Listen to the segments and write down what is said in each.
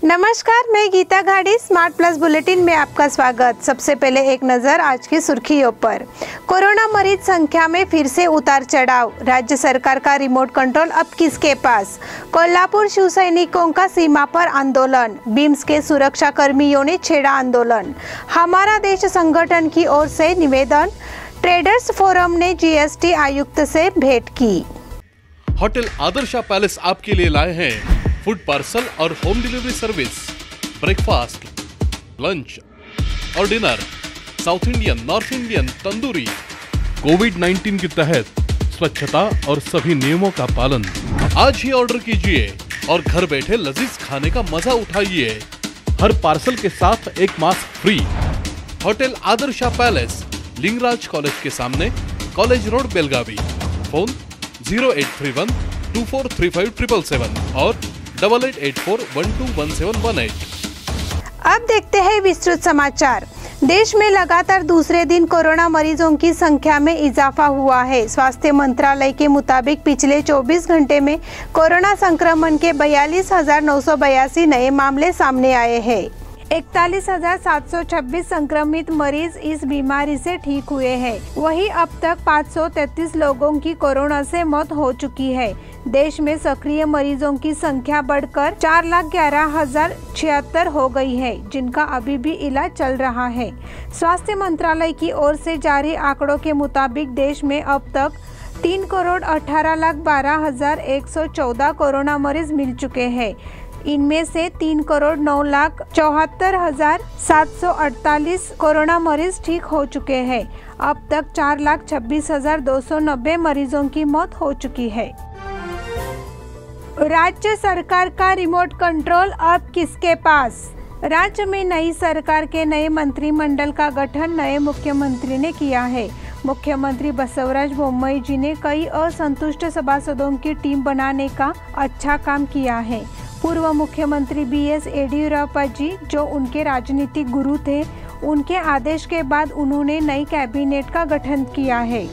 नमस्कार, मैं Gita घाड़ी। Smart plus bulletin में आपका स्वागत। सबसे पहले एक नजर आज की सुर्खियों पर। कोरोना मरीज संख्या में फिर से उतार चढ़ाव, राज्य सरकार का रिमोट कंट्रोल अब किसके पास? कोल्हापुर शिव सैनिकों का सीमा पर आंदोलन, बीम्स के सुरक्षा कर्मियों ने छेड़ा आंदोलन। हमारा देश संगठन की ओर से निवेदन, ट्रेडर्स फोरम ने जीएसटी आयुक्त से भेंट की। होटल आदर्शा पैलेस आपके लिए लाए हैं फूड पार्सल और home delivery service, breakfast, lunch और dinner, south Indian, north Indian, tandoori. कोविड-19 के तहत स्वच्छता और सभी नियमों का पालन। आज ही ऑर्डर कीजिए और घर बैठे लजीज खाने का मजा उठाइए। हर पार्सल के साथ एक mask free. Hotel Adarsha palace, Lingaraj college के सामने, कॉलेज रोड, बेलगावी। फोन 0831 243577 और 8884121718। अब देखते हैं विस्तृत समाचार। देश में लगातार दूसरे दिन कोरोना मरीजों की संख्या में इजाफा हुआ है। स्वास्थ्य मंत्रालय के मुताबिक पिछले 24 घंटे में कोरोना संक्रमण के 42,982 नए मामले सामने आए हैं। 41,726 संक्रमित मरीज इस बीमारी से ठीक हुए हैं। वहीं अब तक 533 लोगों की कोरोना से मौत हो चुकी है। देश में सक्रिय मरीजों की संख्या बढ़कर 4,11,076 हो गई है, जिनका अभी भी इलाज चल रहा है। स्वास्थ्य मंत्रालय की ओर से जारी आंकड़ों के मुताबिक देश में अब तक 3,18,12,114 कोरोना मरीज मिल चुके हैं। इनमें से 3,09,74,748 कोरोना मरीज ठीक हो चुके हैं। अब तक 4,26,290 मरीजों की मौत हो चुकी है। राज्य सरकार का रिमोट कंट्रोल अब किसके पास? राज्य में नई सरकार के नए मंत्रिमंडल का गठन नए मुख्यमंत्री ने किया है। मुख्यमंत्री बसवराज बोम्मई जी ने कई असंतुष्ट सभासदों की टीम बनाने का अच्छा काम किया है। पूर्व मुख्यमंत्री बीएस येडियुरप्पा जी, जो उनके राजनीतिक गुरु थे, उनके आदेश के बाद उन्होंने नई कैबिनेट का गठन किया है।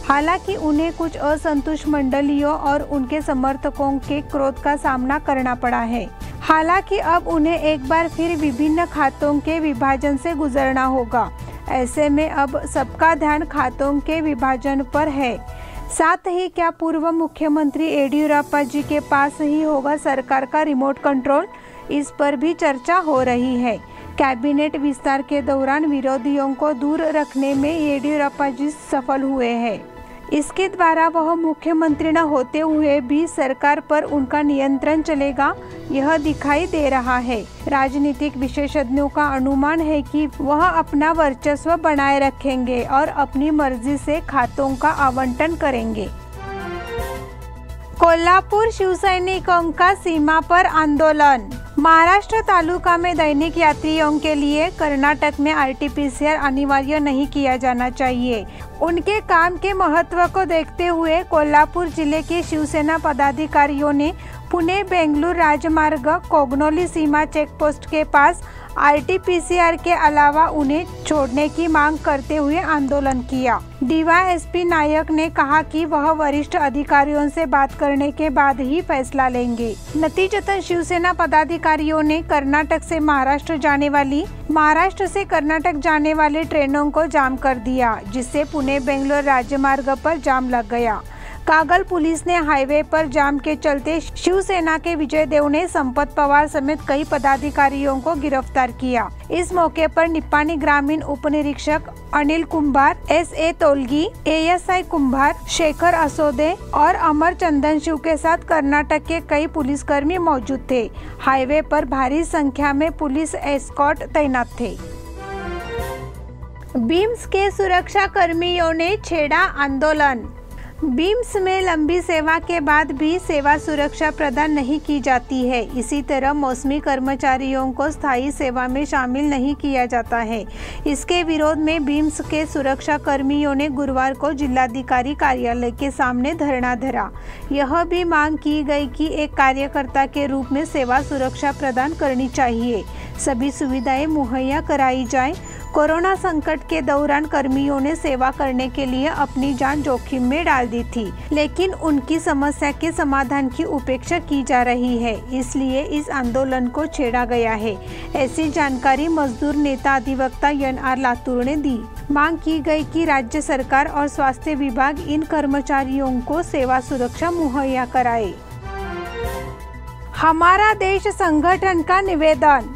हालांकि उन्हें कुछ असंतुष्ट मंडलियों और उनके समर्थकों के क्रोध का सामना करना पड़ा है। हालांकि अब उन्हें एक बार फिर विभिन्न खातों के विभाजन से गुजरना होगा। ऐसे में अब सबका ध्यान खातों के विभाजन पर है। साथ ही क्या पूर्व मुख्यमंत्री येडियुरप्पा जी के पास ही होगा सरकार का रिमोट कंट्रोल? इस पर भी चर्चा हो रही है। कैबिनेट विस्तार के दौरान विरोधियों को दूर रखने में येडियुरप्पा जी सफल हुए हैं। इसके द्वारा वह मुख्यमंत्री न होते हुए भी सरकार पर उनका नियंत्रण चलेगा, यह दिखाई दे रहा है। राजनीतिक विशेषज्ञों का अनुमान है कि वह अपना वर्चस्व बनाए रखेंगे और अपनी मर्जी से खातों का आवंटन करेंगे। कोल्हापुर शिव सैनिकों का सीमा पर आंदोलन। महाराष्ट्र तालुका में दैनिक यात्रियों के लिए कर्नाटक में आरटीपीसीआर अनिवार्य नहीं किया जाना चाहिए। उनके काम के महत्व को देखते हुए कोल्हापुर जिले के शिवसेना पदाधिकारियों ने पुणे बेंगलुरु राजमार्ग कोगनोली सीमा चेकपोस्ट के पास आरटीपीसीआर के अलावा उन्हें छोड़ने की मांग करते हुए आंदोलन किया। डीवाईएसपी नायक ने कहा कि वह वरिष्ठ अधिकारियों से बात करने के बाद ही फैसला लेंगे। नतीजतन शिवसेना पदाधिकारियों ने कर्नाटक से महाराष्ट्र जाने वाली ट्रेनों को जाम कर दिया, जिससे पुणे बेंगलुरु राजमार्ग पर जाम लग गया। कागल पुलिस ने हाईवे पर जाम के चलते शिवसेना के विजय देव ने संपत पवार समेत कई पदाधिकारियों को गिरफ्तार किया। इस मौके पर निपानी ग्रामीण उप निरीक्षक अनिल कुंभार, एसए तोलगी, एएसआई कुंभार, शेखर असोदे और अमर चंदन शिव के साथ कर्नाटक के कई पुलिसकर्मी मौजूद थे। हाईवे पर भारी संख्या में पुलिस एस्कॉर्ट तैनात थे। बीम्स के सुरक्षा कर्मियों ने छेड़ा आंदोलन। बीम्स में लंबी सेवा के बाद भी सेवा सुरक्षा प्रदान नहीं की जाती है। इसी तरह मौसमी कर्मचारियों को स्थायी सेवा में शामिल नहीं किया जाता है। इसके विरोध में बीम्स के सुरक्षा कर्मियों ने गुरुवार को जिलाधिकारी कार्यालय के सामने धरना धरा। यह भी मांग की गई कि एक कार्यकर्ता के रूप में सेवा सुरक्षा प्रदान करनी चाहिए, सभी सुविधाएं मुहैया कराई जाए। कोरोना संकट के दौरान कर्मियों ने सेवा करने के लिए अपनी जान जोखिम में डाल दी थी, लेकिन उनकी समस्या के समाधान की उपेक्षा की जा रही है, इसलिए इस आंदोलन को छेड़ा गया है। ऐसी जानकारी मजदूर नेता अधिवक्ता NR लातूर ने दी। मांग की गई कि राज्य सरकार और स्वास्थ्य विभाग इन कर्मचारियों को सेवा सुरक्षा मुहैया कराए। हमारा देश संगठन का निवेदन।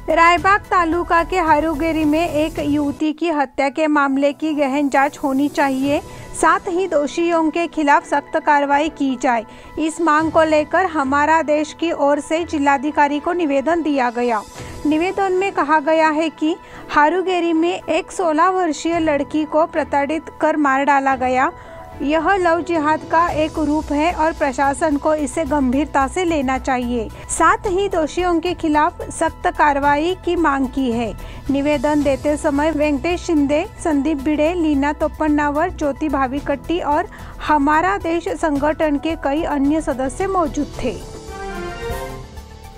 रायबाग तालुका के हारूगेरी में एक युवती की हत्या के मामले की गहन जांच होनी चाहिए, साथ ही दोषियों के खिलाफ सख्त कार्रवाई की जाए। इस मांग को लेकर हमारा देश की ओर से जिलाधिकारी को निवेदन दिया गया। निवेदन में कहा गया है कि हारूगेरी में एक 16 वर्षीय लड़की को प्रताड़ित कर मार डाला गया। यह लव जिहाद का एक रूप है और प्रशासन को इसे गंभीरता से लेना चाहिए। साथ ही दोषियों के खिलाफ सख्त कार्रवाई की मांग की है। निवेदन देते समय वेंकटेश शिंदे, संदीप भिड़े, लीना तोपन्नावर, ज्योति भाविकट्टी और हमारा देश संगठन के कई अन्य सदस्य मौजूद थे।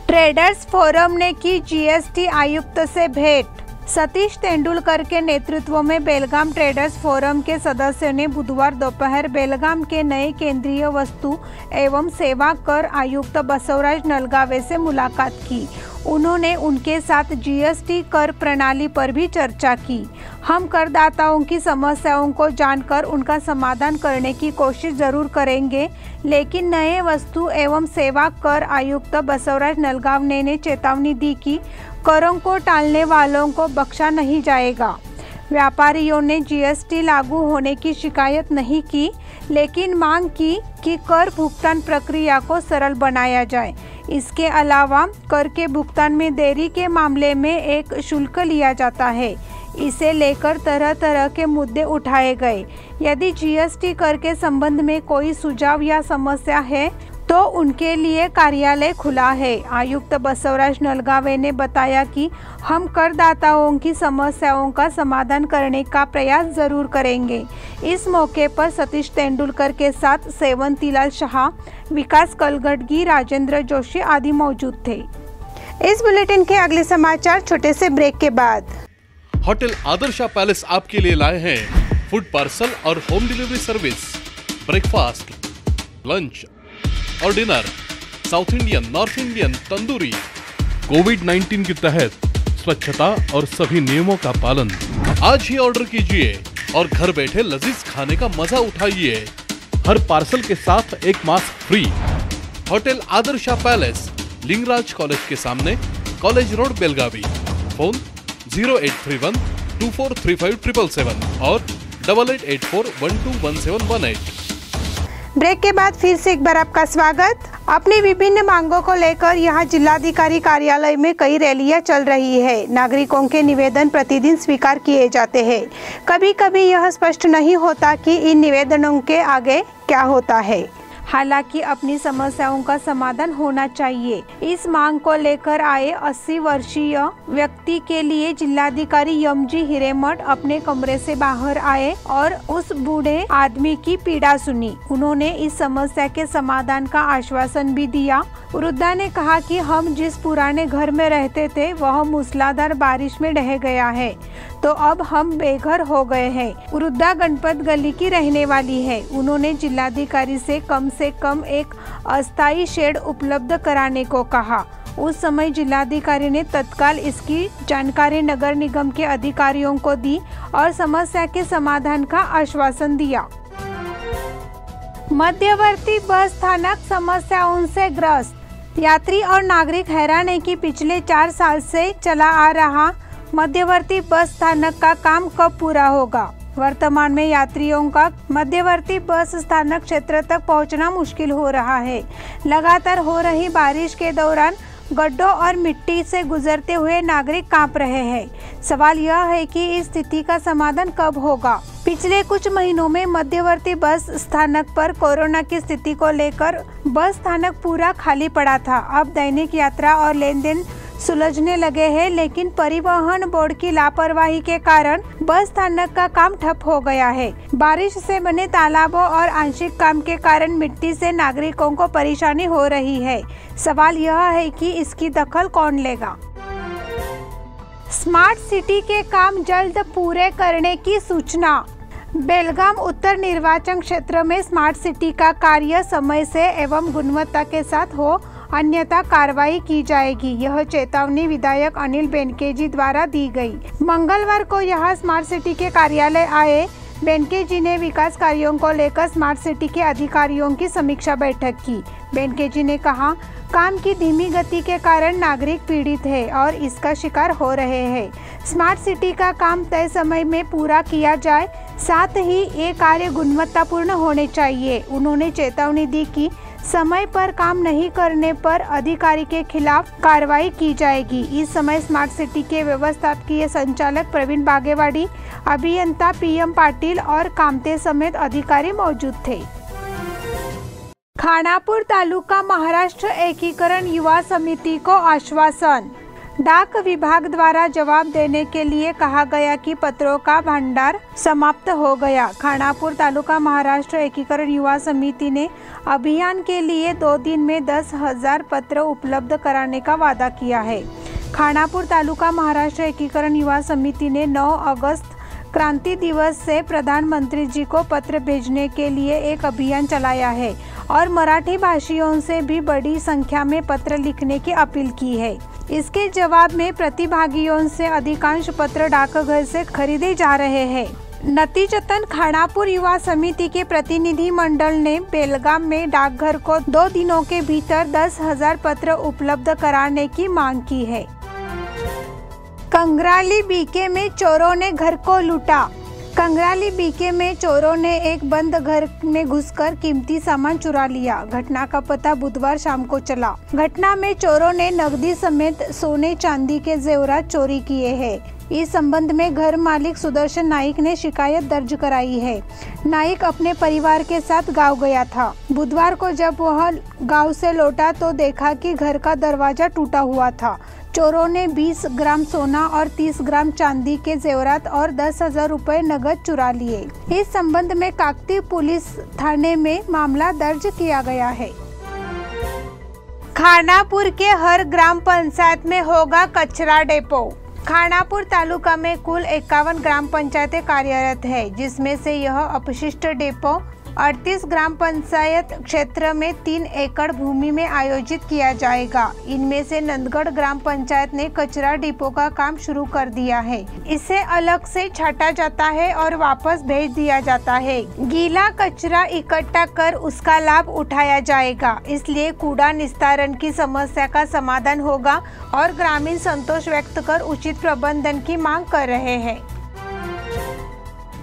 ट्रेडर्स फोरम ने की GST आयुक्त से भेंट। सतीश तेंदुलकर के नेतृत्व में बेलगाम ट्रेडर्स फोरम के सदस्यों ने बुधवार दोपहर बेलगाम के नए केंद्रीय वस्तु एवं सेवा कर आयुक्त बसवराज नलगावे से मुलाकात की। उन्होंने उनके साथ GST कर प्रणाली पर भी चर्चा की। हम करदाताओं की समस्याओं को जानकर उनका समाधान करने की कोशिश जरूर करेंगे, लेकिन नए वस्तु एवं सेवा कर आयुक्त बसवराज नलगावे ने चेतावनी दी कि करों को टालने वालों को बख्शा नहीं जाएगा। व्यापारियों ने GST लागू होने की शिकायत नहीं की, लेकिन मांग की कि कर भुगतान प्रक्रिया को सरल बनाया जाए। इसके अलावा कर के भुगतान में देरी के मामले में एक शुल्क लिया जाता है। इसे लेकर तरह तरह के मुद्दे उठाए गए। यदि GST कर के संबंध में कोई सुझाव या समस्या है तो उनके लिए कार्यालय खुला है। आयुक्त बसवराज नलगावे ने बताया कि हम करदाताओं की समस्याओं का समाधान करने का प्रयास जरूर करेंगे। इस मौके पर सतीश तेंदुलकर के साथ सेवंतीलाल शाह, विकास कलगटगी, राजेंद्र जोशी आदि मौजूद थे। इस बुलेटिन के अगले समाचार छोटे से ब्रेक के बाद। होटल आदर्शा पैलेस आपके लिए लाए हैं फूड पार्सल और home delivery service, breakfast, lunch और dinner, south Indian, north Indian, tandoori. कोविड-19 के तहत स्वच्छता और सभी नियमों का पालन। आज ही ऑर्डर कीजिए और घर बैठे लजीज खाने का मजा उठाइए। हर पार्सल के साथ एक mask free. Hotel Adarsha palace, Lingaraj college के सामने, कॉलेज रोड, बेलगावी। फोन 0831 2435 777 और 8884121718। ब्रेक के बाद फिर से एक बार आपका स्वागत। अपनी विभिन्न मांगों को लेकर यहां जिलाधिकारी कार्यालय में कई रैलियां चल रही है। नागरिकों के निवेदन प्रतिदिन स्वीकार किए जाते हैं। कभी कभी यह स्पष्ट नहीं होता कि इन निवेदनों के आगे क्या होता है। हालांकि अपनी समस्याओं का समाधान होना चाहिए। इस मांग को लेकर आए 80 वर्षीय व्यक्ति के लिए जिलाधिकारी MG हिरेमठ अपने कमरे से बाहर आए और उस बूढ़े आदमी की पीड़ा सुनी। उन्होंने इस समस्या के समाधान का आश्वासन भी दिया। वृद्धा ने कहा कि हम जिस पुराने घर में रहते थे वह मूसलाधार बारिश में ढह गया है, तो अब हम बेघर हो गए हैं। वृद्धा गणपत गली की रहने वाली है। उन्होंने जिलाधिकारी से कम एक अस्थायी शेड उपलब्ध कराने को कहा। उस समय जिलाधिकारी ने तत्काल इसकी जानकारी नगर निगम के अधिकारियों को दी और समस्या के समाधान का आश्वासन दिया। मध्यवर्ती बस स्थानक समस्याओं से ग्रस्त। यात्री और नागरिक हैरान है कि पिछले 4 साल से चला आ रहा मध्यवर्ती बस स्थानक का काम कब पूरा होगा। वर्तमान में यात्रियों का मध्यवर्ती बस स्थानक क्षेत्र तक पहुंचना मुश्किल हो रहा है। लगातार हो रही बारिश के दौरान गड्ढों और मिट्टी से गुजरते हुए नागरिक कांप रहे हैं। सवाल यह है कि इस स्थिति का समाधान कब होगा। पिछले कुछ महीनों में मध्यवर्ती बस स्थानक पर कोरोना की स्थिति को लेकर बस स्थानक पूरा खाली पड़ा था। अब दैनिक यात्रा और लेन देन सुलझने लगे हैं, लेकिन परिवहन बोर्ड की लापरवाही के कारण बस स्थानक का काम ठप हो गया है। बारिश से बने तालाबों और आंशिक काम के कारण मिट्टी से नागरिकों को परेशानी हो रही है। सवाल यह है कि इसकी दखल कौन लेगा। स्मार्ट सिटी के काम जल्द पूरे करने की सूचना। बेलगाम उत्तर निर्वाचन क्षेत्र में स्मार्ट सिटी का कार्य समय से एवं गुणवत्ता के साथ हो, अन्यथा कार्रवाई की जाएगी। यह चेतावनी विधायक अनिल बेनकेजी द्वारा दी गई। मंगलवार को यहां स्मार्ट सिटी के कार्यालय आए बेनकेजी ने विकास कार्यों को लेकर स्मार्ट सिटी के अधिकारियों की समीक्षा बैठक की। बेनकेजी ने कहा, काम की धीमी गति के कारण नागरिक पीड़ित है और इसका शिकार हो रहे हैं। स्मार्ट सिटी का काम तय समय में पूरा किया जाए, साथ ही ये कार्य गुणवत्तापूर्ण होने चाहिए। उन्होंने चेतावनी दी कि समय पर काम नहीं करने पर अधिकारी के खिलाफ कार्रवाई की जाएगी। इस समय स्मार्ट सिटी के व्यवस्थापकीय संचालक प्रवीण बागेवाड़ी, अभियंता PM पाटिल और कामते समेत अधिकारी मौजूद थे। खानापुर तालुका महाराष्ट्र एकीकरण युवा समिति को आश्वासन। डाक विभाग द्वारा जवाब देने के लिए कहा गया कि पत्रों का भंडार समाप्त हो गया। खानापुर तालुका महाराष्ट्र एकीकरण युवा समिति ने अभियान के लिए 2 दिन में 10,000 पत्र उपलब्ध कराने का वादा किया है। खानापुर तालुका महाराष्ट्र एकीकरण युवा समिति ने 9 अगस्त क्रांति दिवस से प्रधानमंत्री जी को पत्र भेजने के लिए एक अभियान चलाया है और मराठी भाषियों से भी बड़ी संख्या में पत्र लिखने की अपील की है। इसके जवाब में प्रतिभागियों से अधिकांश पत्र डाकघर से खरीदे जा रहे हैं। नतीजतन खानापुर युवा समिति के प्रतिनिधि मंडल ने बेलगाम में डाकघर को 2 दिनों के भीतर 10,000 पत्र उपलब्ध कराने की मांग की है। कंगराली बीके में चोरों ने घर को लूटा। कंगराली बीके में चोरों ने एक बंद घर में घुसकर कीमती सामान चुरा लिया। घटना का पता बुधवार शाम को चला। घटना में चोरों ने नकदी समेत सोने चांदी के जेवरात चोरी किए हैं। इस संबंध में घर मालिक सुदर्शन नाइक ने शिकायत दर्ज कराई है। नाइक अपने परिवार के साथ गांव गया था। बुधवार को जब वह गांव से लौटा तो देखा कि घर का दरवाजा टूटा हुआ था। चोरों ने 20 ग्राम सोना और 30 ग्राम चांदी के जेवरात और 10,000 रुपए नगद चुरा लिए। इस संबंध में काकती पुलिस थाने में मामला दर्ज किया गया है। खानापुर के हर ग्राम पंचायत में होगा कचरा डेपो। खानापुर तालुका में कुल 51 ग्राम पंचायतें कार्यरत है, जिसमें से यह अपशिष्ट डेपो 38 ग्राम पंचायत क्षेत्र में 3 एकड़ भूमि में आयोजित किया जाएगा। इनमें से नंदगढ़ ग्राम पंचायत ने कचरा डिपो का काम शुरू कर दिया है। इसे अलग से छाटा जाता है और वापस भेज दिया जाता है। गीला कचरा इकट्ठा कर उसका लाभ उठाया जाएगा, इसलिए कूड़ा निस्तारण की समस्या का समाधान होगा और ग्रामीण संतोष व्यक्त कर उचित प्रबंधन की मांग कर रहे हैं।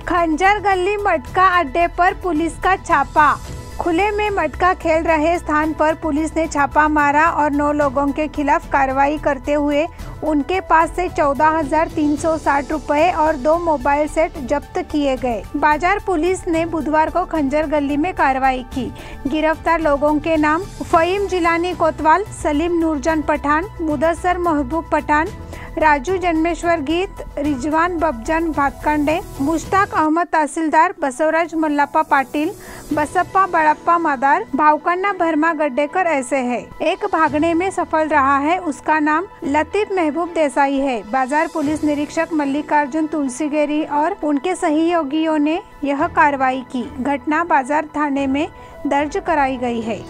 खंजर गली मटका अड्डे पर पुलिस का छापा। खुले में मटका खेल रहे स्थान पर पुलिस ने छापा मारा और 9 लोगों के खिलाफ कार्रवाई करते हुए उनके पास से 14,360 रुपए और 2 मोबाइल सेट जब्त किए गए। बाजार पुलिस ने बुधवार को खंजर गली में कार्रवाई की। गिरफ्तार लोगों के नाम फहीम जिलानी कोतवाल, सलीम नूरजन पठान, मुदस्सर महबूब पठान, राजू जन्मेश्वर गीत, रिजवान बबजान भातकांडे, मुश्ताक अहमद तहसीलदार, बसवराज मल्लाप्पा पाटिल, बसप्पा बड़प्पा मादार, भावकन्ना भरमा गड्डेकर ऐसे है। एक भागने में सफल रहा है, उसका नाम लतीफ महबूब देसाई है। बाजार पुलिस निरीक्षक मल्लिकार्जुन तुलसीगेरी और उनके सहयोगियों ने यह कार्रवाई की। घटना बाजार थाने में दर्ज कराई गई है।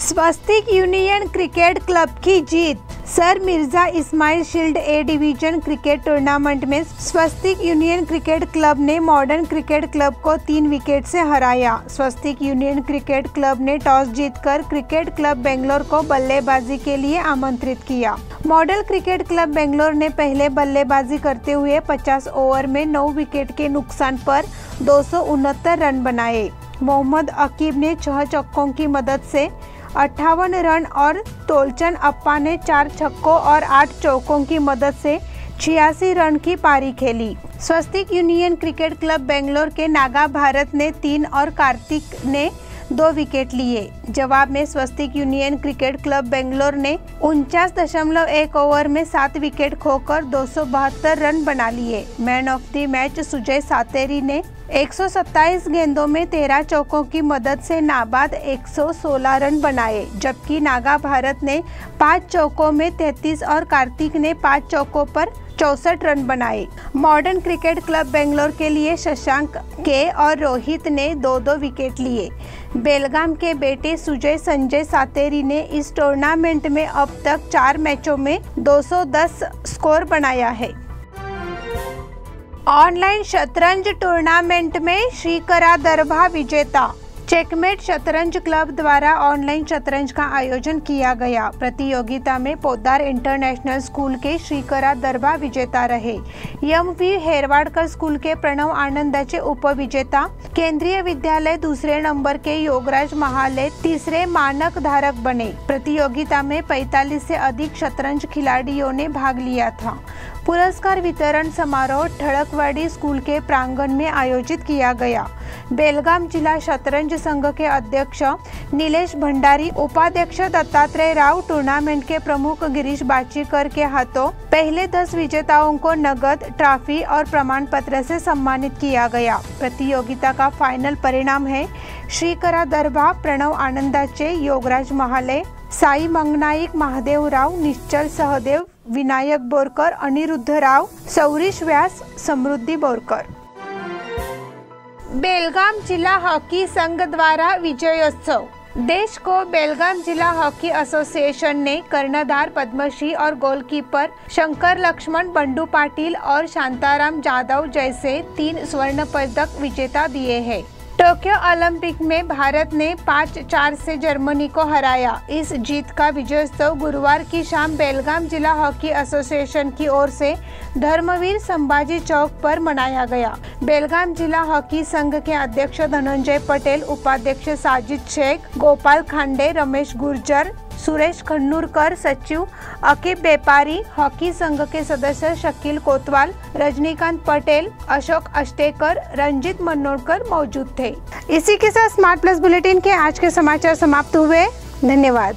स्वस्तिक यूनियन क्रिकेट क्लब की जीत। Sir Mirza Ismail shield A division cricket tournament में स्वस्तिक यूनियन क्रिकेट क्लब ने मॉडर्न क्रिकेट क्लब को 3 विकेट से हराया। स्वस्तिक यूनियन क्रिकेट क्लब ने टॉस जीतकर क्रिकेट क्लब बेंगलोर को बल्लेबाजी के लिए आमंत्रित किया। मॉडल क्रिकेट क्लब बेंगलोर ने पहले बल्लेबाजी करते हुए 50 ओवर में 9 विकेट के नुकसान पर 269 रन बनाए। मोहम्मद अकीब ने 6 छक्कों की मदद से 58 रन और तोलचन अप्पा ने 4 छक्कों और 8 चौकों की मदद से 86 रन की पारी खेली। स्वस्तिक यूनियन क्रिकेट क्लब बेंगलोर के नागा भारत ने 3 और कार्तिक ने 2 विकेट लिए। जवाब में Swastik union cricket club Bangalore ने 49.1 ओवर में 7 विकेट खोकर 272 रन बना लिए। Man of the match Sujay Sateri ने 127 गेंदों में 13 चौकों की मदद से नाबाद 116 रन बनाए, जबकि नागा भारत ने 5 चौकों में 33 और कार्तिक ने 5 चौकों पर 64 रन बनाए। मॉडर्न क्रिकेट क्लब बेंगलोर के लिए शशांक के और रोहित ने 2-2 विकेट लिए। बेलगाम के बेटे सुजय संजय सातेरी ने इस टूर्नामेंट में अब तक 4 मैचों में 210 स्कोर बनाया है। ऑनलाइन शतरंज टूर्नामेंट में श्रीकरा दरभा विजेता। चेकमेट शतरंज क्लब द्वारा ऑनलाइन शतरंज का आयोजन किया गया। प्रतियोगिता में पोद्दार इंटरनेशनल स्कूल के श्रीकरा दरभा विजेता रहे। एम.वी. हेरवाडकर स्कूल के प्रणव आनंदाचे उपविजेता। केंद्रीय विद्यालय दूसरे नंबर के योगराज महाले तीसरे मानक धारक बने। प्रतियोगिता में 45 से अधिक शतरंज खिलाड़ियों ने भाग लिया था। पुरस्कार वितरण समारोह ठड़कवाड़ी स्कूल के प्रांगण में आयोजित किया गया। बेलगाम जिला शतरंज संघ के अध्यक्ष नीलेश भंडारी, उपाध्यक्ष दत्तात्रेय राव, टूर्नामेंट के प्रमुख गिरीश बाचीकर के हाथों पहले 10 विजेताओं को नगद, ट्रॉफी और प्रमाण पत्र से सम्मानित किया गया। प्रतियोगिता का फाइनल परिणाम है श्रीकरा दरभा, प्रणव आनंदाचे, योगराज महाले, साई मंगनाईक, महादेव राव, निश्चल सहदेव, विनायक बोरकर, अनिरुद्ध राव, सौरीश व्यास, समृद्धि बोरकर। बेलगाम जिला हॉकी संघ द्वारा विजयोत्सव। देश को बेलगाम जिला हॉकी एसोसिएशन ने कर्णधार पद्मश्री और गोलकीपर शंकर लक्ष्मण, बंडू पाटिल और शांताराम जाधव जैसे 3 स्वर्ण पदक विजेता दिए हैं। टोक्यो ओलंपिक में भारत ने 5-4 से जर्मनी को हराया। इस जीत का विजयोत्सव गुरुवार की शाम बेलगाम जिला हॉकी एसोसिएशन की ओर से धर्मवीर संभाजी चौक पर मनाया गया। बेलगाम जिला हॉकी संघ के अध्यक्ष धनंजय पटेल, उपाध्यक्ष साजिद शेख, गोपाल खांडे, रमेश गुर्जर, सुरेश खन्नूरकर, सचिव अकीब बेपारी, हॉकी संघ के सदस्य शकील कोतवाल, रजनीकांत पटेल, अशोक अष्टेकर, रंजित मनोरकर मौजूद थे। इसी के साथ स्मार्ट प्लस बुलेटिन के आज के समाचार समाप्त हुए। धन्यवाद।